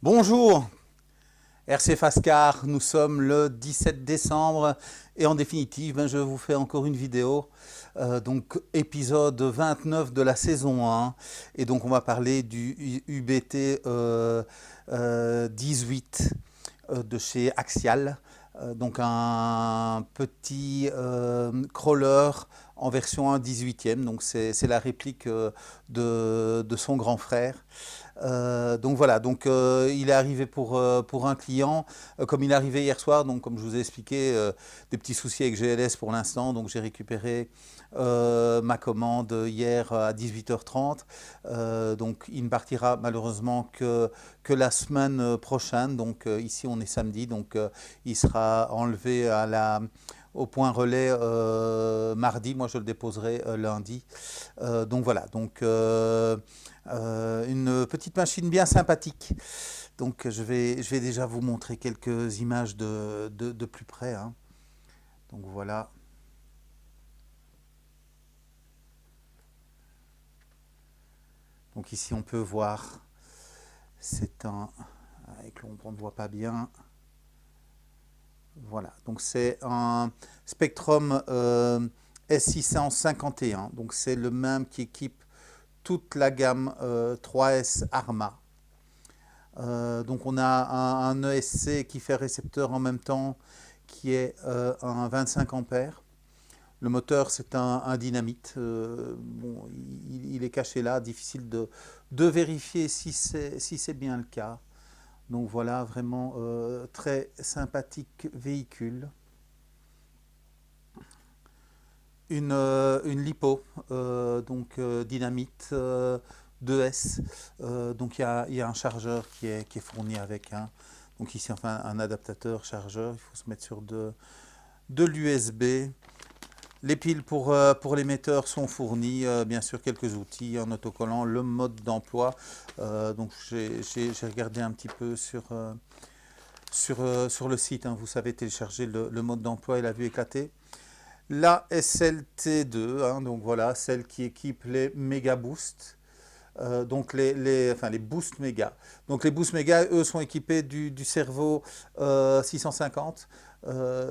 Bonjour, RC Fascar, nous sommes le 17 décembre et en définitive, je vous fais encore une vidéo, donc épisode 29 de la saison 1 et donc on va parler du UBT 18 de chez Axial, donc un petit crawler en version 1/18e, donc c'est la réplique de son grand frère. Donc voilà, donc il est arrivé pour un client, comme il est arrivé hier soir, donc comme je vous ai expliqué, des petits soucis avec GLS pour l'instant, donc j'ai récupéré ma commande hier à 18h30, donc il ne partira malheureusement que la semaine prochaine, donc ici on est samedi, donc il sera enlevé au point relais mardi, moi je le déposerai lundi. Donc voilà, donc une petite machine bien sympathique. Donc je vais déjà vous montrer quelques images de plus près, hein. Donc voilà. Donc ici on peut voir, c'est un, avec l'ombre on ne voit pas bien. Voilà, donc c'est un Spectrum S651, donc c'est le même qui équipe toute la gamme 3S Arma. Donc on a un ESC qui fait récepteur en même temps, qui est un 25 ampères. Le moteur c'est un dynamite. Bon, il est caché là, difficile de vérifier si c'est bien le cas. Donc voilà, vraiment très sympathique véhicule. Une lipo, donc dynamite 2S. Donc il y a un chargeur qui est fourni avec, hein. Donc ici, enfin, un adaptateur chargeur. Il faut se mettre sur de l'USB. Les piles pour l'émetteur sont fournies. Bien sûr, quelques outils, un autocollant, le mode d'emploi. Donc j'ai regardé un petit peu sur le site, hein. Vous savez télécharger le mode d'emploi et la vue éclatée. La SLT2, hein, donc voilà, celle qui équipe les Mega Boost, donc enfin, les Boost Mega. Donc les Boost Mega, eux, sont équipés du Servo 650,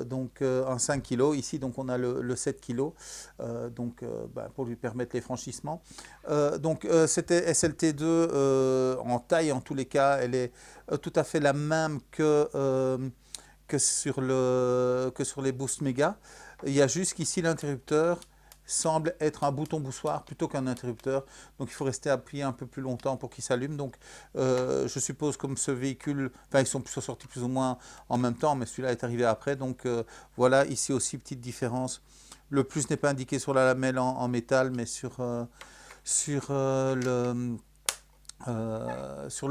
donc un 5 kg. Ici, donc on a le 7 kg, donc pour lui permettre les franchissements. Donc c'était SLT2 en taille, en tous les cas, elle est tout à fait la même que sur les Boost Mega. Il y a juste qu'ici l'interrupteur semble être un bouton boussoir plutôt qu'un interrupteur. Donc il faut rester appuyé un peu plus longtemps pour qu'il s'allume. Donc je suppose comme ce véhicule, enfin ils sont sortis plus ou moins en même temps, mais celui-là est arrivé après. Donc voilà, ici aussi petite différence. Le plus n'est pas indiqué sur la lamelle en métal, mais sur le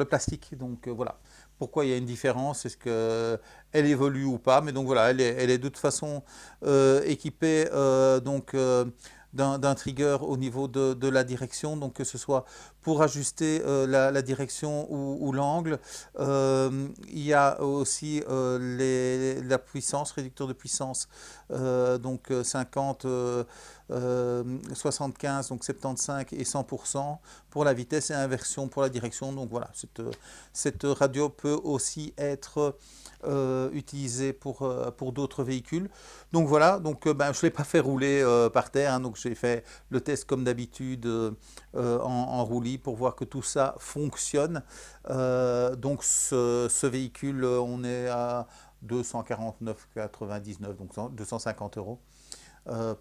plastique. Donc voilà. Pourquoi il y a une différence? Est-ce qu'elle évolue ou pas? Mais donc voilà, elle est de toute façon équipée d'un trigger au niveau de la direction, donc que ce soit pour ajuster la direction ou l'angle. Il y a aussi la puissance, réducteur de puissance, donc 50, 75, donc 75 et 100% pour la vitesse et inversion pour la direction. Donc voilà, cette radio peut aussi être utilisée pour d'autres véhicules. Donc voilà, donc je ne l'ai pas fait rouler par terre, hein, donc j'ai fait le test comme d'habitude en roulis pour voir que tout ça fonctionne. Donc ce véhicule, on est à 249,99, donc 250 euros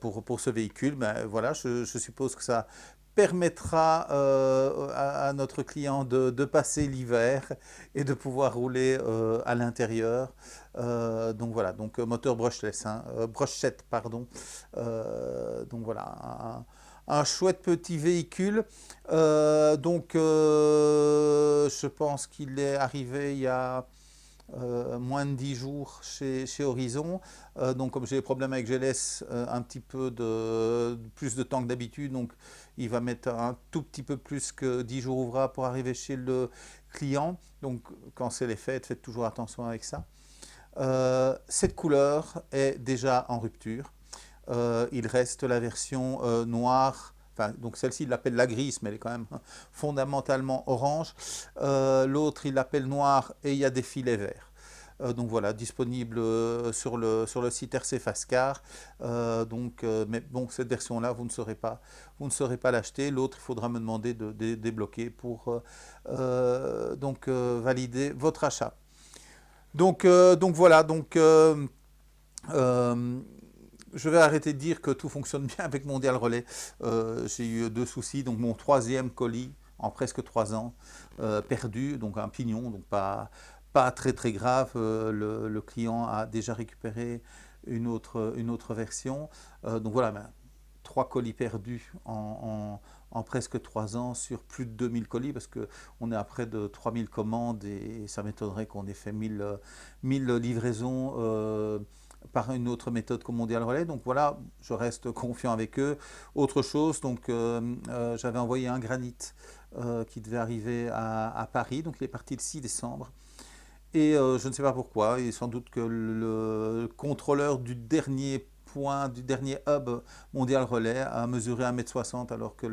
pour ce véhicule. Ben, voilà, je suppose que ça permettra à notre client de passer l'hiver et de pouvoir rouler à l'intérieur. Donc voilà, donc moteur brushless, hein, brushset, pardon. Donc voilà, un chouette petit véhicule. Donc je pense qu'il est arrivé il y a moins de 10 jours chez Horizon. Donc comme j'ai des problèmes avec GLS, un petit peu plus de temps que d'habitude, donc il va mettre un tout petit peu plus que 10 jours ouvrables pour arriver chez le client. Donc quand c'est les fêtes, faites toujours attention avec ça. Cette couleur est déjà en rupture. Il reste la version noire, enfin, donc celle-ci, il l'appelle la grise, mais elle est quand même fondamentalement orange. L'autre, il l'appelle noire et il y a des filets verts. Donc voilà, disponible sur le site RC Fascar. Mais bon, cette version-là, vous ne saurez pas l'acheter. L'autre, il faudra me demander de débloquer pour valider votre achat. Donc voilà, je vais arrêter de dire que tout fonctionne bien avec Mondial Relais. J'ai eu 2 soucis, donc mon 3e colis en presque 3 ans perdu, donc un pignon, donc pas très très grave. Le client a déjà récupéré une autre version. Donc voilà, 3 colis perdus en presque 3 ans sur plus de 2000 colis, parce qu'on est à près de 3000 commandes et ça m'étonnerait qu'on ait fait 1000 livraisons par une autre méthode que Mondial Relais. Donc voilà, je reste confiant avec eux. Autre chose, donc j'avais envoyé un granit qui devait arriver à Paris, donc il est parti le 6 décembre. Et je ne sais pas pourquoi, et sans doute que le contrôleur du dernier point, du dernier hub Mondial Relais a mesuré 1,60 m alors que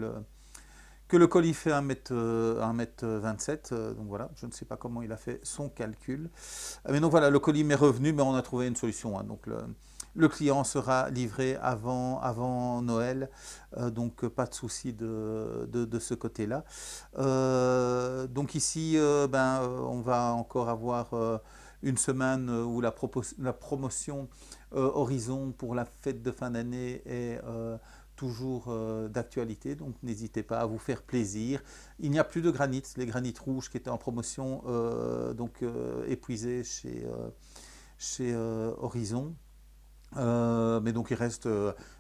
le colis fait 1,27 m. Donc voilà, je ne sais pas comment il a fait son calcul. Mais donc voilà, le colis m'est revenu, mais on a trouvé une solution. Donc le client sera livré avant Noël, donc pas de souci de ce côté-là. Donc ici, on va encore avoir une semaine où la promotion Horizon pour la fête de fin d'année est toujours d'actualité, donc n'hésitez pas à vous faire plaisir. Il n'y a plus de granit, les granites rouges qui étaient en promotion, épuisés chez Horizon. Mais donc il reste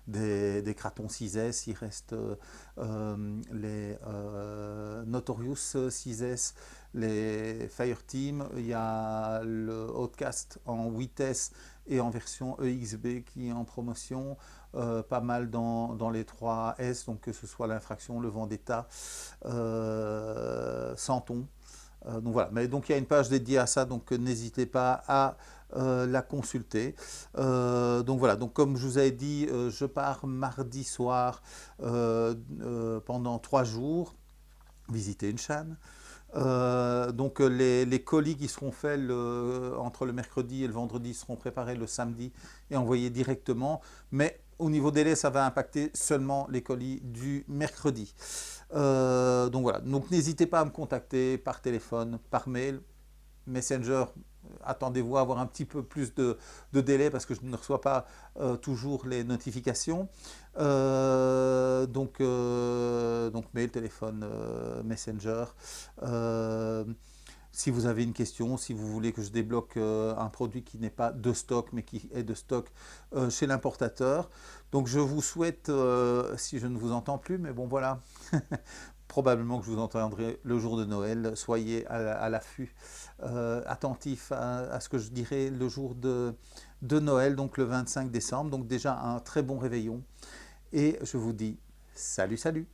des Kraton 6S, il reste les Notorious 6S, les Fireteam, il y a le Outcast en 8S et en version EXB qui est en promotion, pas mal dans les 3S, donc que ce soit l'Infraction, le Vendetta, Santon. Donc voilà, mais donc il y a une page dédiée à ça, donc n'hésitez pas à la consulter. Donc voilà, donc comme je vous avais dit, je pars mardi soir pendant 3 jours visiter une chaîne. Donc les colis qui seront faits entre le mercredi et le vendredi seront préparés le samedi et envoyés directement, mais au niveau délai, ça va impacter seulement les colis du mercredi. Donc voilà, donc n'hésitez pas à me contacter par téléphone, par mail, Messenger. Attendez-vous à avoir un petit peu plus de délai parce que je ne reçois pas toujours les notifications. Donc mail, téléphone, Messenger. Si vous avez une question, si vous voulez que je débloque un produit qui n'est pas de stock mais qui est de stock chez l'importateur. Donc je vous souhaite, si je ne vous entends plus, mais bon voilà, probablement que je vous entendrai le jour de Noël. Soyez à l'affût, attentif à ce que je dirai le jour de Noël, donc le 25 décembre. Donc déjà un très bon réveillon. Et je vous dis salut, salut!